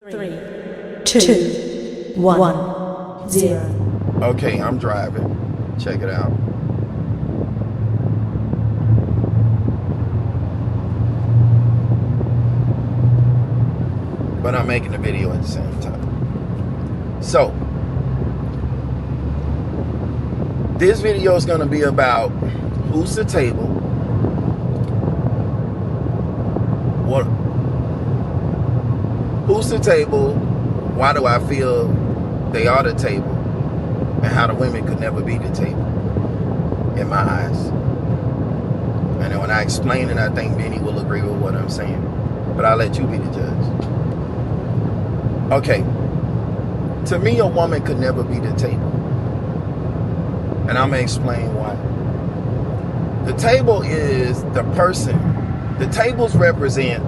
3, 2, 1, 0. Okay, I'm driving. Check it out. But I'm making a video at the same time. So, this video is going to be about who's the table, who's the table, why do I feel they are the table, and how the women could never be the table in my eyes. And then when I explain it, I think many will agree with what I'm saying. But I'll let you be the judge. Okay. To me, a woman could never be the table. And I'm going to explain why. The table is the person. The tables represent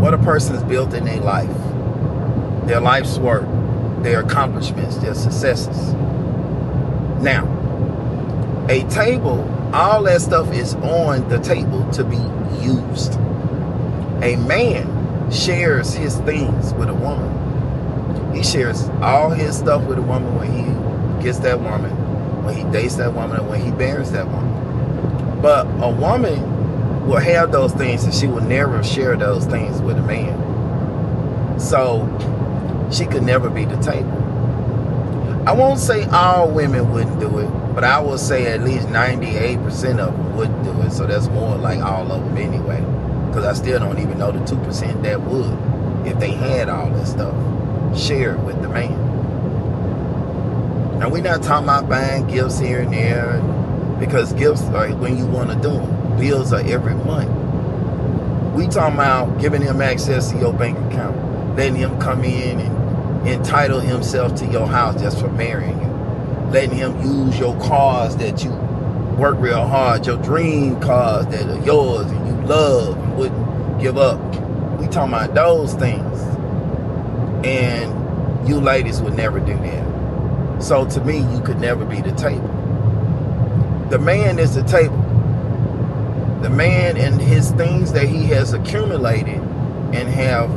what a person's built in their life. Their life's work. Their accomplishments. Their successes. Now, a table, all that stuff is on the table to be used. A man shares his things with a woman. He shares all his stuff with a woman when he gets that woman, when he dates that woman, and when he marries that woman. But a woman will have those things and she will never share those things with a man. So she could never be the table. I won't say all women wouldn't do it, but I will say at least 98% of them would do it. So that's more like all of them anyway. Because I still don't even know the 2% that would, if they had all that stuff shared with the man. Now we're not talking about buying gifts here and there, because gifts are when you want to do them. Bills are every month. We talking about giving him access to your bank account, letting him come in and entitle himself to your house just for marrying you, letting him use your cars that you work real hard, your dream cars that are yours and you love and wouldn't give up. We talking about those things. And you ladies would never do that. So to me, you could never be the table. The man is the table. The man and his things that he has accumulated and have,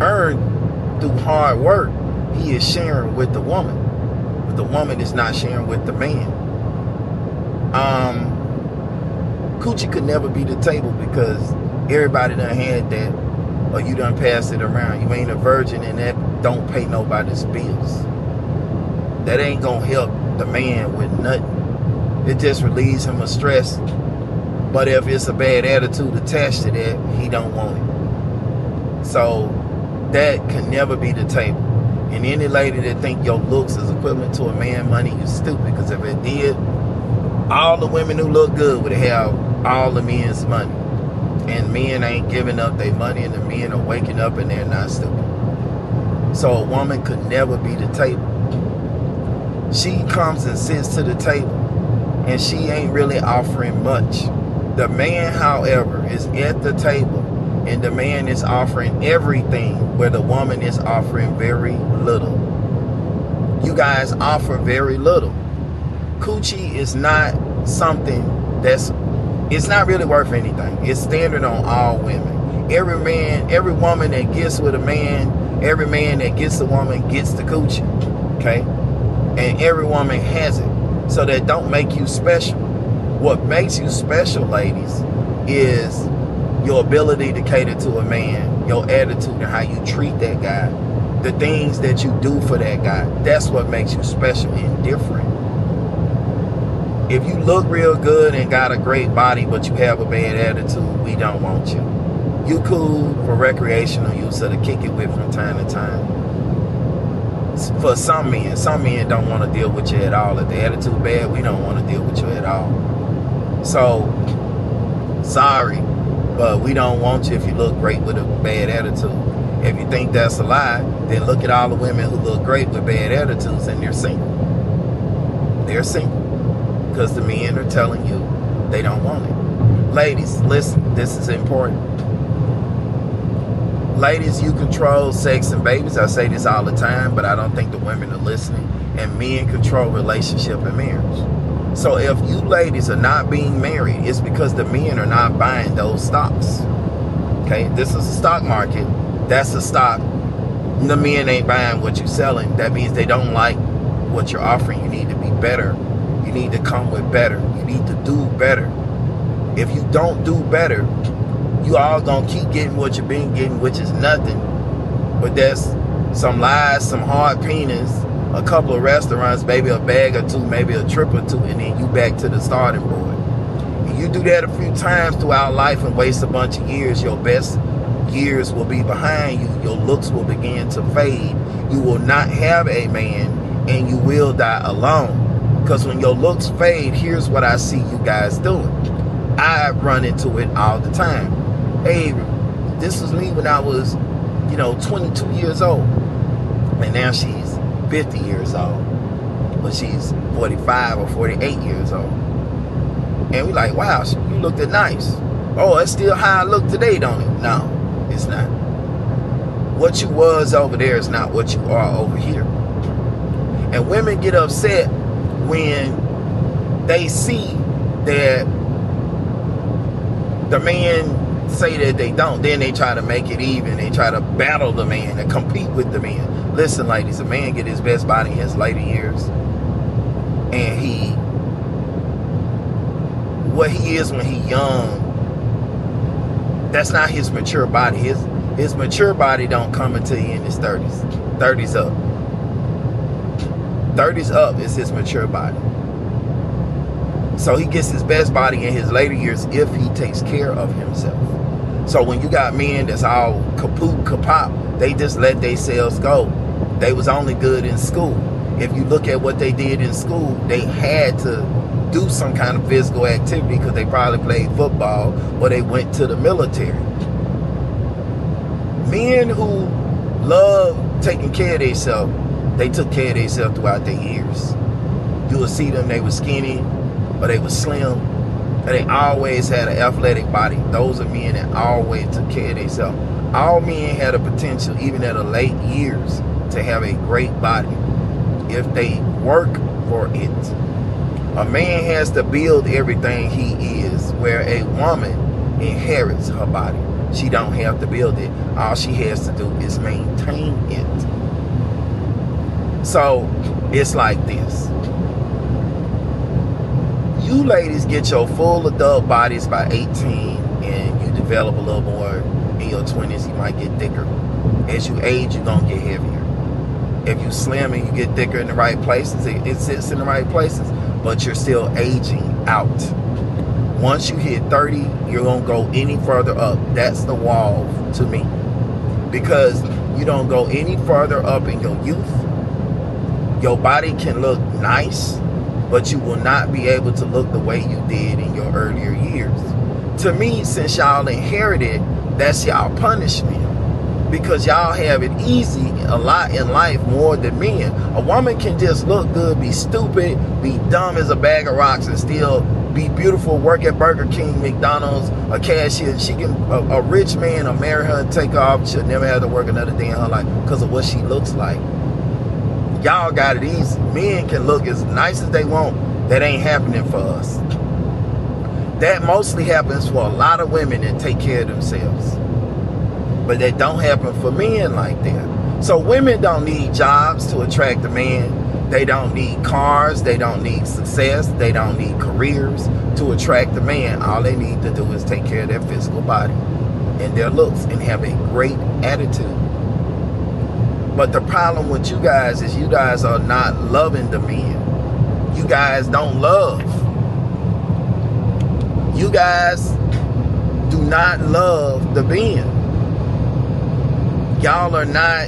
earned through hard work, he is sharing with the woman. But the woman is not sharing with the man. Coochie could never be the table because everybody done had that, or you done passed it around. You ain't a virgin and that don't pay nobody's bills. That ain't gonna help the man with nothing. It just relieves him of stress. But if it's a bad attitude attached to that, he don't want it. So that can never be the table. And any lady that think your looks is equivalent to a man money, you stupid. Because if it did, all the women who look good would have all the men's money. And men ain't giving up their money, and the men are waking up and they're not stupid. So a woman could never be the table. She comes and sits to the table and she ain't really offering much. The man, however, is at the table and the man is offering everything where the woman is offering very little. You guys offer very little. Coochie is not something it's not really worth anything. It's standard on all women. Every man, every woman that gets with a man, every man that gets a woman gets the coochie. Okay? And every woman has it. So that don't make you special. What makes you special, ladies, is your ability to cater to a man, your attitude and how you treat that guy, the things that you do for that guy. That's what makes you special and different. If you look real good and got a great body, but you have a bad attitude, we don't want you. You cool for recreational use, so to kick it with from time to time. For some men don't want to deal with you at all. If the attitude bad, we don't want to deal with you at all. So, sorry, but we don't want you if you look great with a bad attitude. If you think that's a lie, then look at all the women who look great with bad attitudes and they're single. They're single. Because the men are telling you they don't want it. Ladies, listen, this is important. Ladies, you control sex and babies. I say this all the time, but I don't think the women are listening. And men control relationship and marriage. So if you ladies are not being married, it's because the men are not buying those stocks. Okay, this is a stock market. That's a stock. The men ain't buying what you're selling. That means they don't like what you're offering. You need to be better. You need to come with better. You need to do better. If you don't do better, you all gonna keep getting what you've been getting, which is nothing. But that's some lies, some hard penis, a couple of restaurants, maybe a bag or two, maybe a trip or two, and then you back to the starting board. And you do that a few times throughout life and waste a bunch of years, your best years will be behind you. Your looks will begin to fade. You will not have a man, and you will die alone. Because when your looks fade, here's what I see you guys doing. I run into it all the time. Hey, this was me when I was, 22 years old. And now she's 50 years old. But she's 45 or 48 years old. And we like, wow, you looked nice. Oh, it's still how I look today, don't it? No, it's not. What you was over there is not what you are over here. And women get upset when they see that the man say that they don't. Then they try to make it even. They try to battle the man and compete with the man. Listen, ladies, a man get his best body in his later years. And what he is when he young, that's not his mature body. His mature body don't come until he in his 30s. 30s up. 30s up is his mature body. So he gets his best body in his later years if he takes care of himself. So when you got men that's all kaput, kapop, they just let themselves go. They was only good in school. If you look at what they did in school, they had to do some kind of physical activity because they probably played football or they went to the military. Men who love taking care of themselves, they took care of themselves throughout their years. You will see them, they were skinny or they were slim, and they always had an athletic body. Those are men that always took care of themselves. All men had a potential, even at a late years, to have a great body if they work for it. A man has to build everything he is, where a woman inherits her body. She don't have to build it. All she has to do is maintain it. So it's like this. You ladies get your full adult bodies by 18 and you develop a little more in your 20s. You might get thicker. As you age, you're going to get heavier. If you slim and you get thicker in the right places, it sits in the right places, but you're still aging out. Once you hit 30, you're going to go any further up. That's the wall to me. Because you don't go any further up in your youth. Your body can look nice, but you will not be able to look the way you did in your earlier years. To me, since y'all inherited, that's y'all punishment. Because y'all have it easy a lot in life more than men. A woman can just look good, be stupid, be dumb as a bag of rocks, and still be beautiful, work at Burger King, McDonald's, a cashier. She can, a rich man will marry her and take her off. She'll never have to work another day in her life because of what she looks like. Y'all got it easy. Men can look as nice as they want. That ain't happening for us. That mostly happens for a lot of women that take care of themselves. But that don't happen for men like that. So women don't need jobs to attract a man. They don't need cars. They don't need success. They don't need careers to attract a man. All they need to do is take care of their physical body and their looks and have a great attitude. But the problem with you guys is you guys are not loving the men. You guys don't love. You guys do not love the men. Y'all are not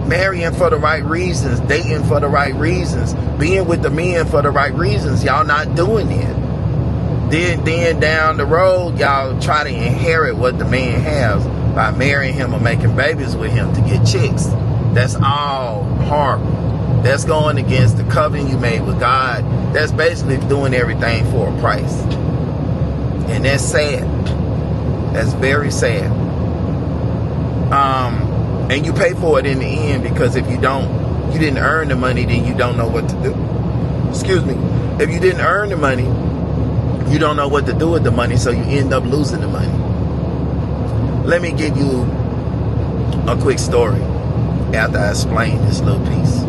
marrying for the right reasons, dating for the right reasons, being with the men for the right reasons. Y'all not doing it. Then down the road, y'all try to inherit what the man has by marrying him or making babies with him to get chicks. That's all horrible. That's going against the covenant you made with God. That's basically doing everything for a price. And that's sad. That's very sad. And you pay for it in the end, because if you didn't earn the money, then you don't know what to do. Excuse me. If you didn't earn the money, you don't know what to do with the money, so you end up losing the money. Let me give you a quick story after I explain this little piece.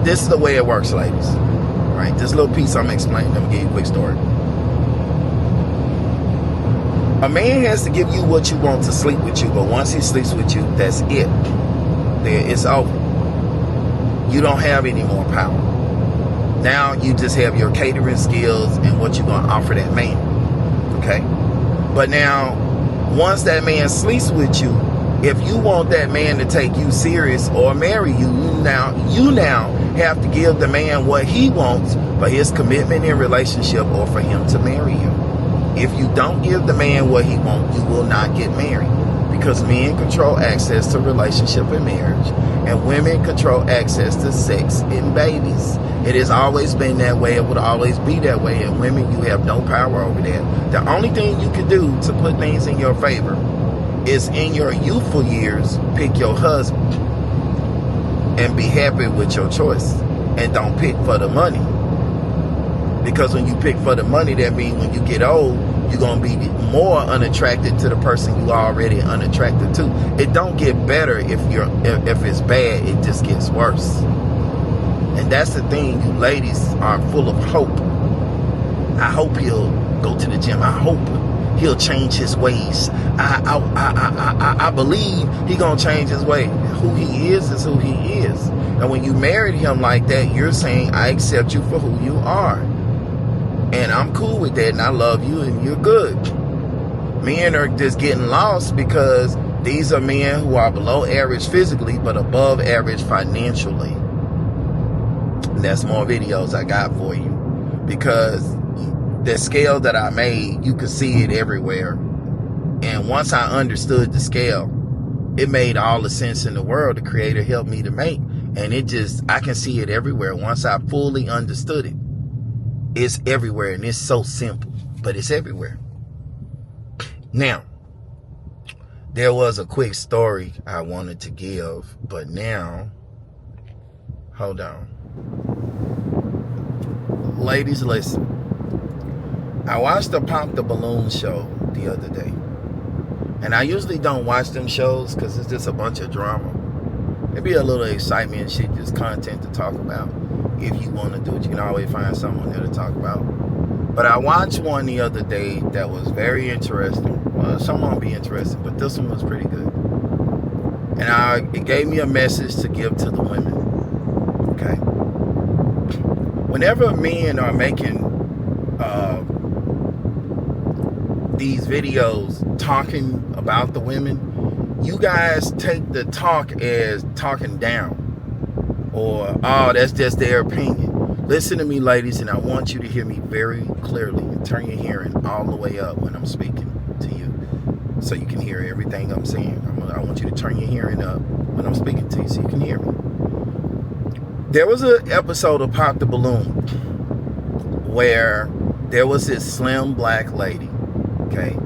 This is the way it works, ladies. Right? This little piece I'm explaining, I'm gonna give you a quick story. A man has to give you what you want to sleep with you, but once he sleeps with you, that's it. It's over. You don't have any more power. Now you just have your catering skills and what you're going to offer that man. Okay? But now, once that man sleeps with you, if you want that man to take you serious or marry you, you now have to give the man what he wants for his commitment in relationship or for him to marry you. If you don't give the man what he wants, you will not get married. Because men control access to relationship and marriage, and women control access to sex and babies. It has always been that way. It will always be that way. And women, you have no power over that. The only thing you can do to put things in your favor is in your youthful years, pick your husband and be happy with your choice. And don't pick for the money. Because when you pick for the money, that means when you get old, you're going to be more unattracted to the person you are already unattracted to. It don't get better if it's bad, it just gets worse. And that's the thing, you ladies are full of hope. I hope he'll go to the gym. I hope he'll change his ways. I believe he gonna change his way. Who he is who he is. And when you married him like that, you're saying, I accept you for who you are. And I'm cool with that, and I love you, and you're good. Men are just getting lost because these are men who are below average physically, but above average financially. And that's more videos I got for you. Because the scale that I made, you could see it everywhere. And once I understood the scale, it made all the sense in the world. The Creator helped me to make. And I can see it everywhere. Once I fully understood it. It's everywhere, and it's so simple, but it's everywhere. Now, there was a quick story I wanted to give, but now, hold on. Ladies, listen. I watched the Pop the Balloon show the other day, and I usually don't watch them shows because it's just a bunch of drama. Maybe a little excitement and shit, just content to talk about. If you want to do it, you can always find someone there to talk about. But I watched one the other day that was very interesting. Well, some won't be interesting, but this one was pretty good. And it gave me a message to give to the women. Okay? Whenever men are making these videos talking about the women, you guys take the talk as talking down. Or, oh, that's just their opinion. Listen to me, ladies, and I want you to hear me very clearly and turn your hearing all the way up when I'm speaking to you so you can hear everything I'm saying. I want you to turn your hearing up when I'm speaking to you so you can hear me. There was an episode of Pop the Balloon where there was this slim black lady, okay?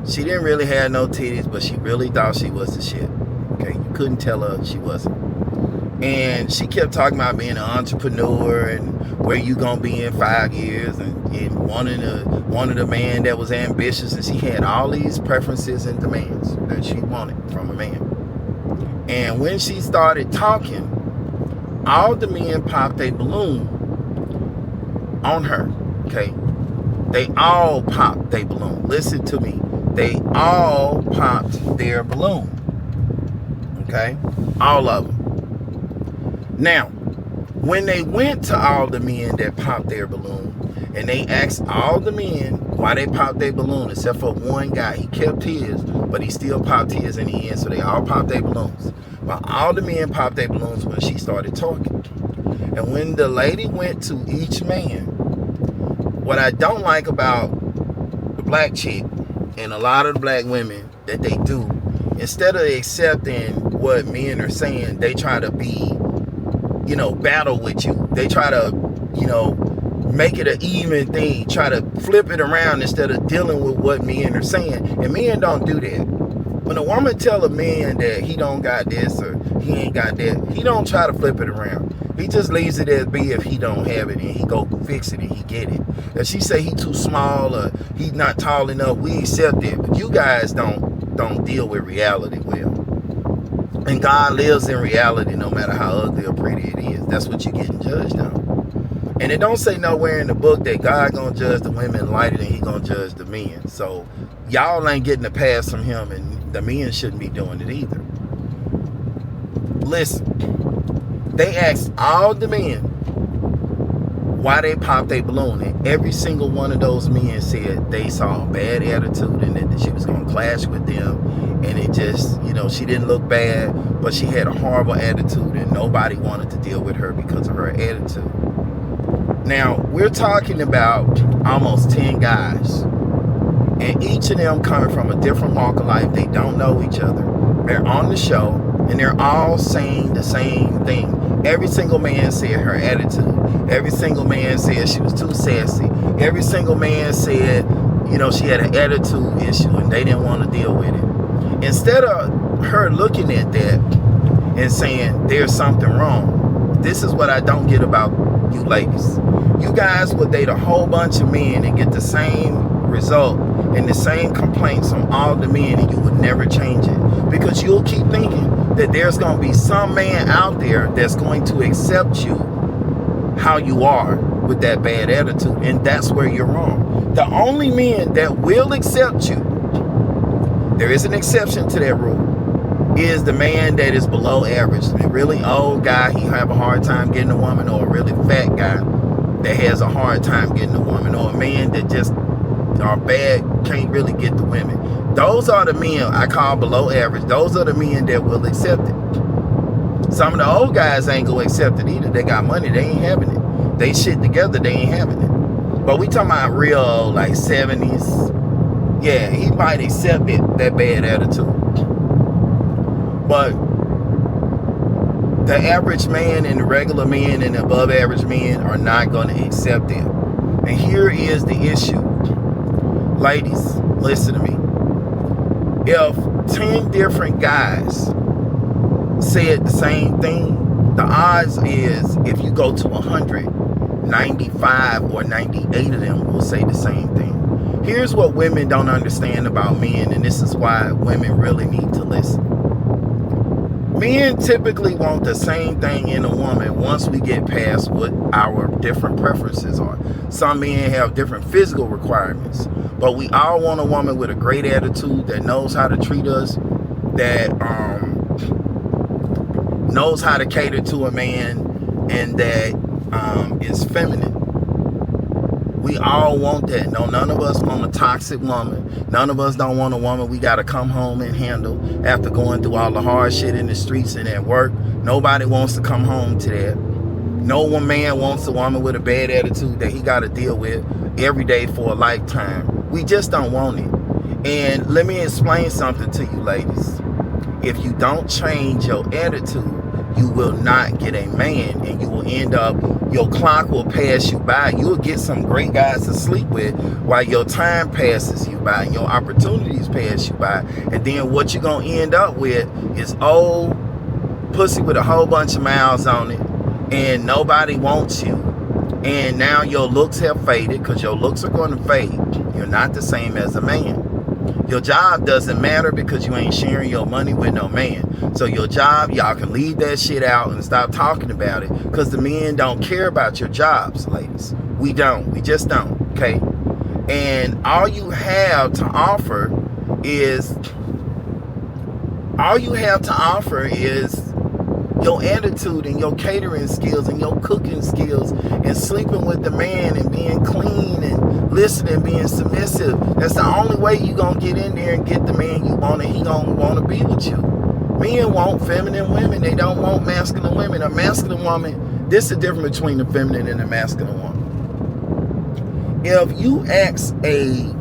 She didn't really have no titties, but she really thought she was the shit, okay? You couldn't tell her she wasn't. And she kept talking about being an entrepreneur and where you gonna be in 5 years and wanting a man that was ambitious, and she had all these preferences and demands that she wanted from a man. And when she started talking, all the men popped a balloon on her. Okay, they all popped their balloon. Listen to me, they all popped their balloon. Okay, all of them. Now, when they went to all the men that popped their balloon, and they asked all the men why they popped their balloon, except for one guy. He kept his, but he still popped his in the end, so they all popped their balloons. But all the men popped their balloons when she started talking. And when the lady went to each man, what I don't like about the black chick and a lot of the black women that they do, instead of accepting what men are saying, they try to be, battle with you. They try to, make it an even thing. Try to flip it around instead of dealing with what men are saying. And men don't do that. When a woman tell a man that he don't got this or he ain't got that. He don't try to flip it around. He just leaves it as be if he don't have it, and he go fix it and he get it. If she say he too small or he not tall enough, we accept it. But you guys don't deal with reality well. And God lives in reality no matter how ugly or pretty it is. That's what you're getting judged on. And it don't say nowhere in the book that God gonna judge the women lighter than he gonna judge the men. So y'all ain't getting a pass from him, and the men shouldn't be doing it either. Listen, they asked all the men why they popped their balloon, and every single one of those men said they saw a bad attitude and that she was gonna clash with them, and it just, she didn't look bad, but she had a horrible attitude and nobody wanted to deal with her because of her attitude. Now, we're talking about almost 10 guys, and each of them coming from a different walk of life. They don't know each other. They're on the show, and they're all saying the same thing. Every single man said her attitude. Every single man said she was too sassy. Every single man said, she had an attitude issue, and they didn't want to deal with it. Instead of her looking at that and saying, there's something wrong, this is what I don't get about you ladies. You guys would date a whole bunch of men and get the same result and the same complaints from all the men, and you would never change it, because you'll keep thinking that there's going to be some man out there that's going to accept you how you are with that bad attitude, and that's where you're wrong. The only men that will accept you, there is an exception to that rule, is the man that is below average. A really old guy, he have a hard time getting a woman, or a really fat guy that has a hard time getting a woman, or a man that just are bad, can't really get the women. Those are the men I call below average. Those are the men that will accept it. Some of the old guys ain't gonna accept it either. They got money, they ain't having it. They shit together, they ain't having it. But we talking about real old, like 70s. Yeah, he might accept it, that bad attitude. But the average man and the regular men and the above average men are not going to accept it. And here is the issue. Ladies, listen to me. If 10 different guys said the same thing, the odds is if you go to 100, 95 or 98 of them will say the same thing. Here's what women don't understand about men, and this is why women really need to listen. Men typically want the same thing in a woman once we get past what our different preferences are. Some men have different physical requirements, but we all want a woman with a great attitude that knows how to treat us, that knows how to cater to a man, and that is feminine. We all want that. No, none of us want a toxic woman. None of us don't want a woman we got to come home and handle after going through all the hard shit in the streets and at work. Nobody wants to come home to that. No one man wants a woman with a bad attitude that he got to deal with every day for a lifetime. We just don't want it. And let me explain something to you ladies. If you don't change your attitude, you will not get a man, and you will end up, your clock will pass you by. You'll get some great guys to sleep with while your time passes you by and your opportunities pass you by. And then what you're going to end up with is old pussy with a whole bunch of miles on it, and nobody wants you. And now your looks have faded, because your looks are going to fade. You're not the same as a man. Your job doesn't matter because you ain't sharing your money with no man. So your job, y'all can leave that shit out and stop talking about it, because the men don't care about your jobs, ladies. We don't. We just don't. Okay? And all you have to offer is your attitude and your catering skills and your cooking skills and sleeping with the man and being clean and listening, being submissive. That's the only way you gonna get in there and get the man you want, and he gonna want to be with you. Men want feminine women. They don't want masculine women. A masculine woman, this is the difference between the feminine and the masculine woman. If you ask a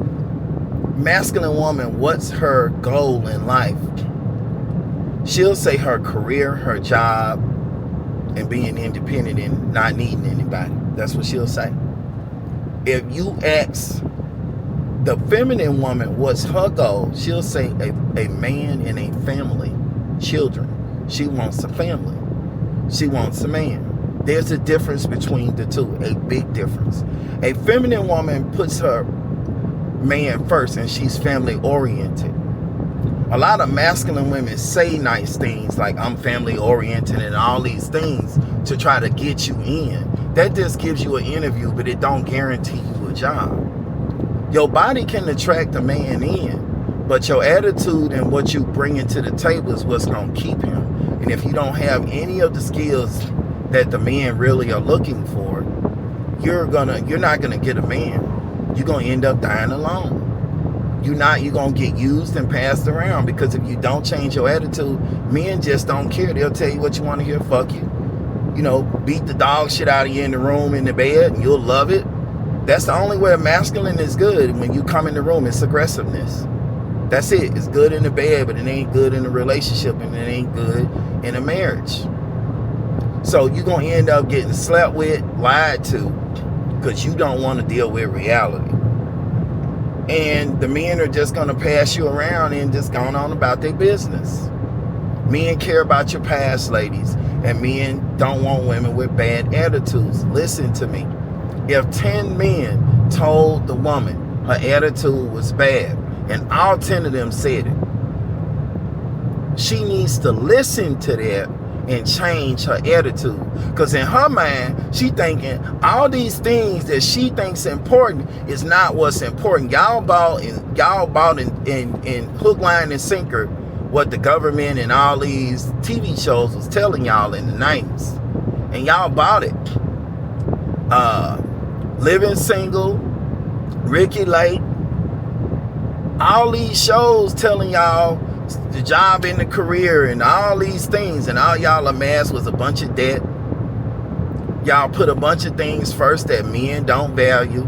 masculine woman what's her goal in life, she'll say her career, her job, and being independent and not needing anybody. That's what she'll say. If you ask the feminine woman what's her goal, she'll say a man and a family, children. She wants a family. She wants a man. There's a difference between the two, a big difference. A feminine woman puts her man first, and she's family oriented. A lot of masculine women say nice things like I'm family oriented and all these things to try to get you in. That just gives you an interview, but it don't guarantee you a job. Your body can attract a man in, but your attitude and what you bring into the table is what's going to keep him. And if you don't have any of the skills that the men really are looking for, you're not gonna get a man. You're gonna end up dying alone. You're gonna get used and passed around, because if you don't change your attitude, men just don't care. They'll tell you what you want to hear, fuck you. Beat the dog shit out of you in the room, in the bed, and you'll love it. That's the only way masculine is good. When you come in the room, it's aggressiveness. That's it. It's good in the bed, but it ain't good in a relationship, and it ain't good in a marriage. So you're going to end up getting slept with, lied to, because you don't want to deal with reality. And the men are just going to pass you around and just going on about their business. Men care about your past, ladies, and men don't want women with bad attitudes. Listen to me. If 10 men told the woman her attitude was bad, and all 10 of them said it, she needs to listen to that and change her attitude. Because in her mind, she thinking all these things that she thinks important is not what's important. Y'all bought in hook, line, and sinker what the government and all these TV shows was telling y'all in the 90s. And y'all bought it. Living Single, Ricky Lake, all these shows telling y'all the job in the career and all these things, and all y'all amassed was a bunch of debt. Y'all put a bunch of things first that men don't value,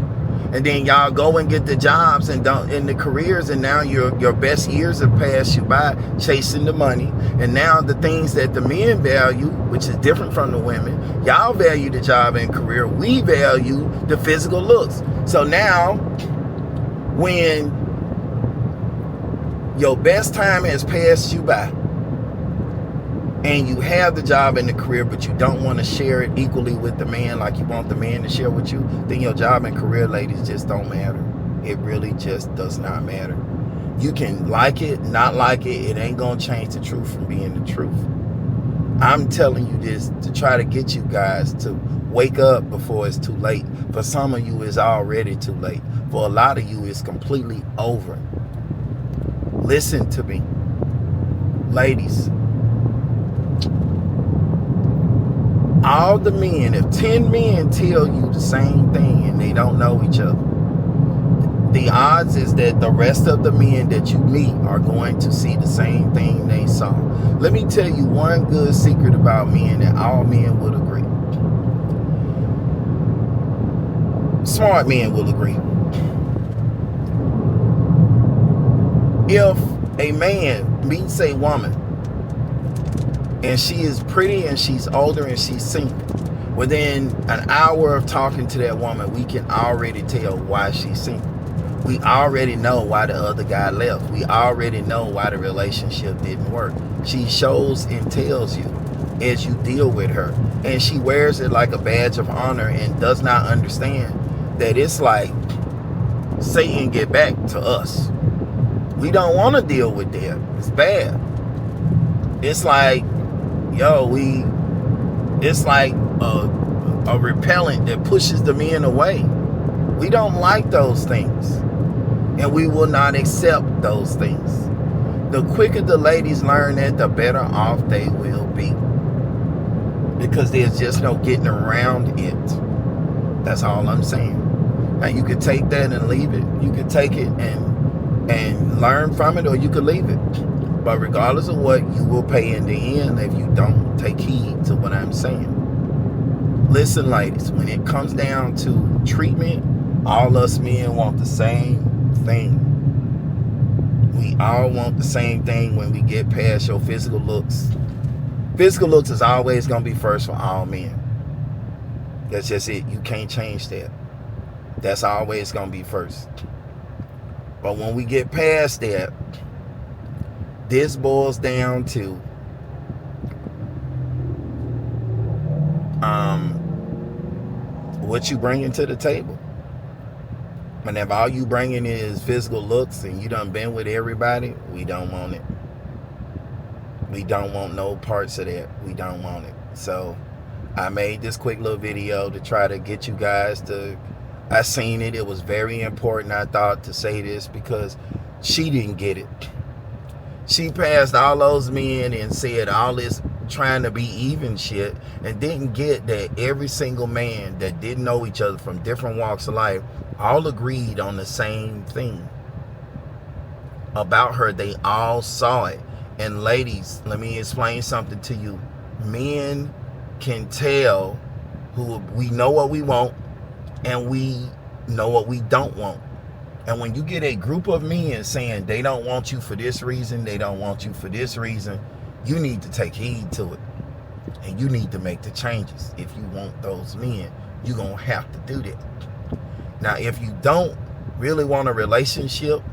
and then y'all go and get the jobs and don't in the careers, and now your best years have passed you by chasing the money. And now the things that the men value, which is different from the women, y'all value the job and career. We value the physical looks. So now when your best time has passed you by, and you have the job and the career, but you don't want to share it equally with the man like you want the man to share with you, then your job and career, ladies, just don't matter. It really just does not matter. You can like it, not like it. It ain't going to change the truth from being the truth. I'm telling you this to try to get you guys to wake up before it's too late. For some of you, it's already too late. For a lot of you, it's completely over. Listen to me, ladies. All the men, if 10 men tell you the same thing and they don't know each other, the odds is that the rest of the men that you meet are going to see the same thing they saw. Let me tell you one good secret about men that all men would agree. Smart men will agree. If a man meets a woman and she is pretty and she's older and she's single, within an hour of talking to that woman, we can already tell why she's single. We already know why the other guy left. We already know why the relationship didn't work. She shows and tells you as you deal with her, and she wears it like a badge of honor and does not understand that it's like Satan get back to us. We don't want to deal with that. It's bad. It's like, it's like a repellent that pushes the men away. We don't like those things, and we will not accept those things. The quicker the ladies learn that, the better off they will be, because there's just no getting around it. That's all I'm saying. Now you could take that and leave it. You could take it and learn from it, or you could leave it. But regardless of what, you will pay in the end if you don't take heed to what I'm saying. Listen, ladies, when it comes down to treatment, all us men want the same thing. We all want the same thing when we get past your physical looks. Physical looks is always going to be first for all men. That's just it. You can't change that. That's always going to be first. But when we get past that, this boils down to what you bringing to the table. And if all you bringing is physical looks and you done been with everybody, we don't want it. We don't want no parts of that. We don't want it. So I made this quick little video to try to get you guys to, I seen it. It was very important, I thought, to say this because she didn't get it. She passed all those men and said all this trying to be even shit and didn't get that every single man that didn't know each other from different walks of life all agreed on the same thing about her. They all saw it. And ladies, let me explain something to you. Men can tell who we know what we want and we know what we don't want. And when you get a group of men saying they don't want you for this reason, they don't want you for this reason, you need to take heed to it. And you need to make the changes. If you want those men, you're going to have to do that. Now, if you don't really want a relationship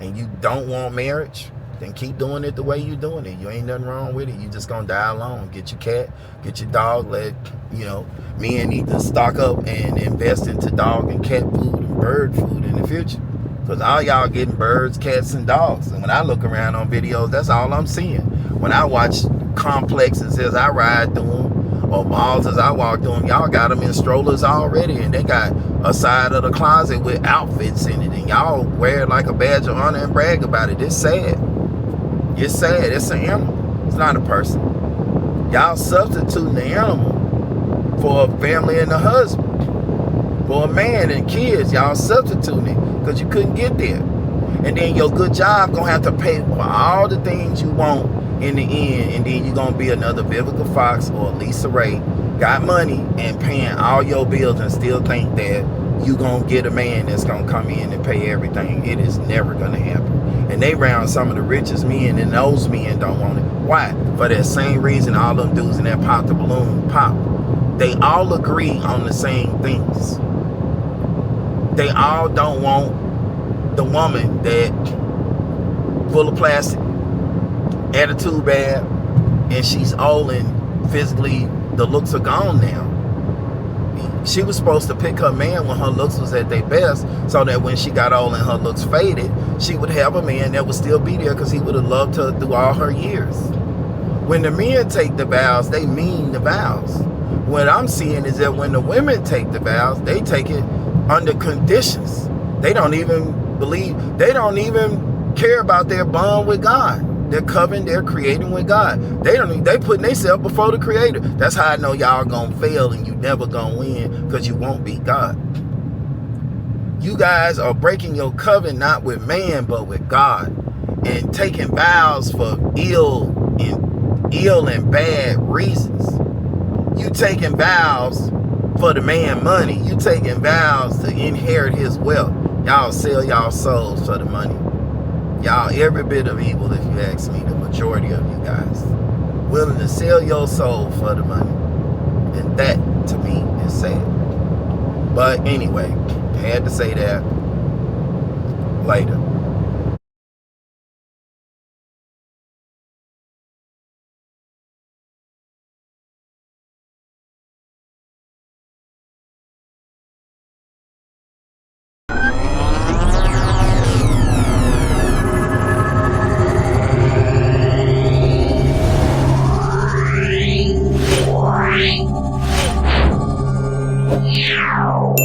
and you don't want marriage, then keep doing it the way you're doing it. You ain't nothing wrong with it. You just gonna die alone. Get your cat, get your dog. Men need to stock up and invest into dog and cat food and bird food in the future. Because all y'all getting birds, cats, and dogs. And when I look around on videos, that's all I'm seeing. When I watch complexes as I ride through them, or malls as I walk through them, y'all got them in strollers already. And they got a side of the closet with outfits in it. And y'all wear it like a badge of honor and brag about it. It's sad. It's sad. It's an animal. It's not a person. Y'all substituting the animal for a family and a husband. For a man and kids, y'all substituting it because you couldn't get there. And then your good job gonna have to pay for all the things you want in the end. And then you're gonna be another Vivica Fox or Lisa Ray, got money and paying all your bills and still think that you gonna get a man that's gonna come in and pay everything. It is never gonna happen. And they round some of the richest men, and those men don't want it. Why? For that same reason all them dudes in that pop the balloon pop. They all agree on the same things. They all don't want the woman that full of plastic, attitude bad, and she's old and physically the looks are gone now. She was supposed to pick her man when her looks was at their best, so that when she got old and her looks faded, she would have a man that would still be there because he would have loved her through all her years. When the men take the vows, they mean the vows. What I'm seeing is that when the women take the vows, they take it under conditions. They don't even believe, they don't even care about their bond with God. They're covenant, they're creating with God. They putting themselves before the creator. That's how I know y'all gonna fail and you never gonna win, because you won't beat God. You guys are breaking your covenant not with man but with God, and taking vows for ill and bad reasons. You taking vows for the man money. You taking vows to inherit his wealth. Y'all sell y'all souls for the money. Y'all every bit of evil, if you ask me, the majority of you guys. Willing to sell your soul for the money. And that, to me, is sad. But anyway, had to say that. Later. Wow.